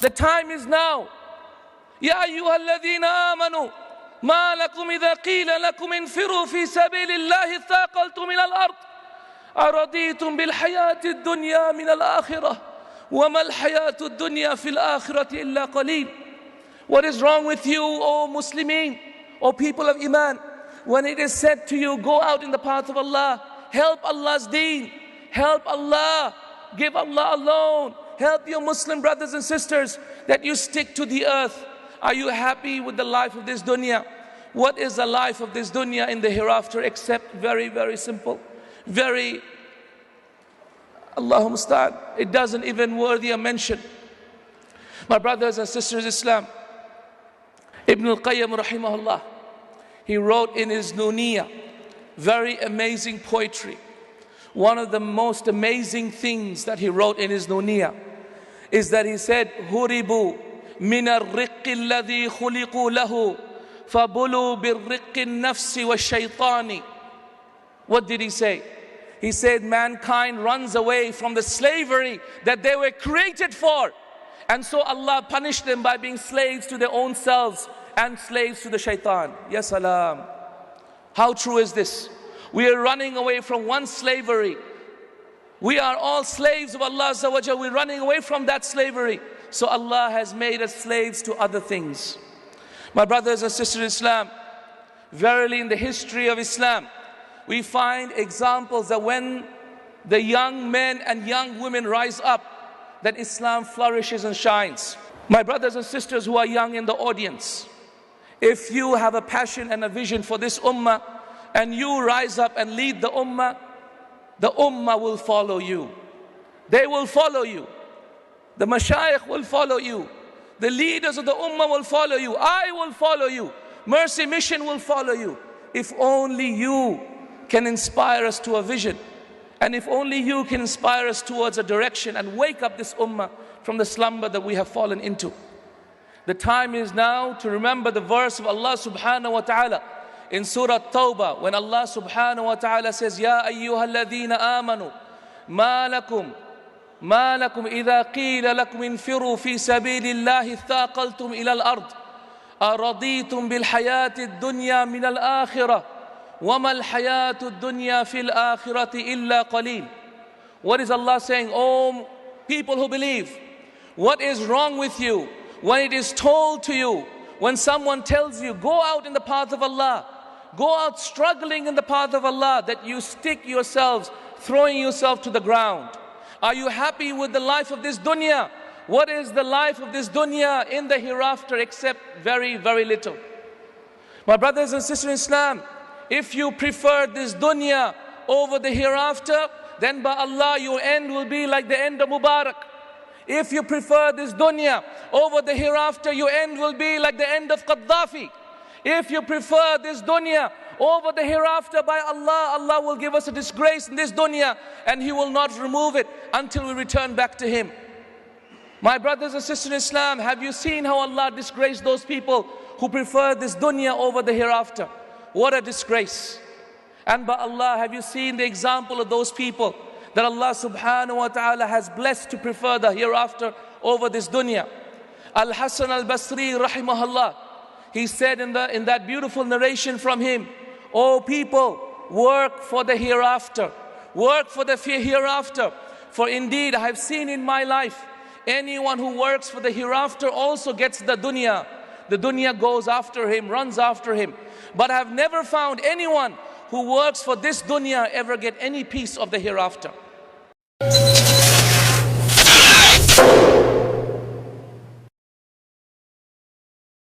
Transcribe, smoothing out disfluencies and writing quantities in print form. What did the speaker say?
The time is now. يا أيها الذين آمنوا ما لكم إذا قيل لكم انفروا في سبيل الله ثاقلتم إلى الأرض أرضيتم بالحياة الدنيا من الآخرة وما الحياة الدنيا في الآخرة إلا قليل. What is wrong with you, O Muslimin, O people of Iman, when it is said to you, go out in the path of Allah, help Allah's deen, help Allah, give Allah alone, help your Muslim brothers and sisters, that you stick to the earth. Are you happy with the life of this dunya? What is the life of this dunya in the hereafter except very, very simple? Very, Allahumma musta'an, it doesn't even worthy a mention. My brothers and sisters in Islam, Ibn al-Qayyim rahimahullah, he wrote in his Dunya very amazing poetry. One of the most amazing things that he wrote in his Dunya is that he said, Huribu min ar-riqqi alladhi khuliqu lahu fabulu bir-riqqi an-nafsi wa-shaytani. What did he say? He said mankind runs away from the slavery that they were created for. And so Allah punished them by being slaves to their own selves and slaves to the shaitan. Ya salam. How true is this? We are running away from one slavery. We are all slaves of Allah Azza wa Jalla. We're running away from that slavery. So Allah has made us slaves to other things. My brothers and sisters in Islam, verily in the history of Islam, we find examples that when the young men and young women rise up, that Islam flourishes and shines. My brothers and sisters who are young in the audience, if you have a passion and a vision for this ummah, and you rise up and lead the ummah will follow you. They will follow you. The mashayikh will follow you. The leaders of the ummah will follow you. I will follow you. Mercy Mission will follow you. If only you can inspire us to a vision, and if only you can inspire us towards a direction and wake up this ummah from the slumber that we have fallen into. The time is now to remember the verse of Allah subhanahu wa ta'ala in Surah Tawbah, when Allah subhanahu wa ta'ala says, Ya ayyuha alladhina amanu, ma lakum idha qila lakum infiru fi sabilillahi thaqaltum ila al-ard, araditum bil hayati dunya min al-akhirah, وَمَا الْحَيَاةُ الدُّنْيَا فِي الْآخِرَةِ إِلَّا قَلِيلٌ. What is Allah saying? Oh people who believe, what is wrong with you when it is told to you, when someone tells you, go out in the path of Allah, go out struggling in the path of Allah, that you stick yourselves, throwing yourself to the ground? Are you happy with the life of this dunya? What is the life of this dunya in the hereafter except very, very little? My brothers and sisters in Islam, if you prefer this dunya over the hereafter, then by Allah your end will be like the end of Mubarak. If you prefer this dunya over the hereafter, your end will be like the end of Gaddafi. If you prefer this dunya over the hereafter, by Allah, Allah will give us a disgrace in this dunya and He will not remove it until we return back to Him. My brothers and sisters in Islam, have you seen how Allah disgraced those people who prefer this dunya over the hereafter? What a disgrace. And by Allah, have you seen the example of those people that Allah subhanahu wa ta'ala has blessed to prefer the hereafter over this dunya? Al-Hasan al-Basri rahimahullah, he said in that beautiful narration from him, oh people, work for the hereafter. Work for the hereafter. For indeed, I have seen in my life, anyone who works for the hereafter also gets the dunya. The dunya goes after him, runs after him. But I have never found anyone who works for this dunya ever get any piece of the hereafter.